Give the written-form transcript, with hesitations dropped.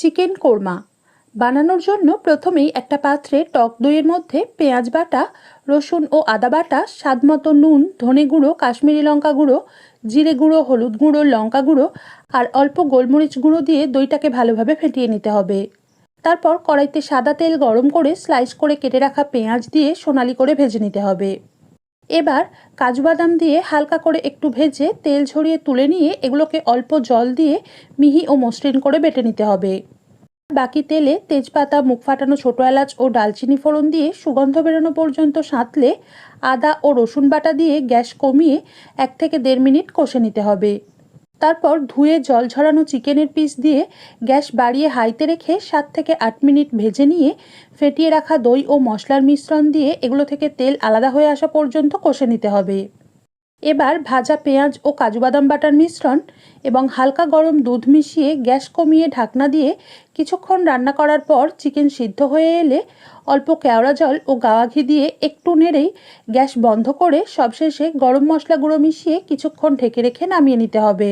Chicken korma বানানোর জন্য প্রথমেই একটা পাত্রে টক দইয়ের মধ্যে পেঁয়াজ বাটা, রসুন ও আদা বাটা, স্বাদমতো নুন, ধনে গুঁড়ো, কাশ্মীরি লঙ্কা গুঁড়ো, জিরে গুঁড়ো, হলুদ গুঁড়ো, লঙ্কা গুঁড়ো আর অল্প গোলমরিচ গুঁড়ো দিয়ে দইটাকে ভালোভাবে ফেটিয়ে নিতে হবে। তারপর কড়াইতে সাদা তেল গরম করে স্লাইস করে কেটে রাখা পেঁয়াজ দিয়ে সোনালি করে ভেজে নিতে হবে। এবার কাজু বাদাম দিয়ে হালকা করে একটু ভেজে তেল ঝরিয়ে তুলে নিয়ে এগুলোকে অল্প জল দিয়ে মিহি ও মসৃণ করে বেটে নিতে হবে। বাকি তেলে তেজপাতা, মুখ ফাটানো ছোটো এলাচ ও দারচিনি ফোড়ন দিয়ে সুগন্ধ বেরোনো পর্যন্ত সাঁতলে আদা ও রসুন বাটা দিয়ে গ্যাস কমিয়ে 1 থেকে 1.5 মিনিট কষে নিতে হবে। তারপর ধুয়ে জল ঝরানো চিকেনের পিস দিয়ে গ্যাস বাড়িয়ে হাইতে রেখে 7 থেকে 8 মিনিট ভেজে নিয়ে ফেটিয়ে রাখা দই ও মশলার মিশ্রণ দিয়ে এগুলো থেকে তেল আলাদা হয়ে আসা পর্যন্ত কষে নিতে হবে। এবার ভাজা পেঁয়াজ ও কাজু বাদাম বাটার মিশ্রণ এবং হালকা গরম দুধ মিশিয়ে গ্যাস কমিয়ে ঢাকনা দিয়ে কিছুক্ষণ রান্না করার পর চিকেন সিদ্ধ হয়ে এলে অল্প কেওড়া জল ও গাওয়া ঘি দিয়ে একটু নেড়েই গ্যাস বন্ধ করে সবশেষে গরম মশলা গুঁড়ো মিশিয়ে কিছুক্ষণ ঢেকে রেখে নামিয়ে নিতে হবে।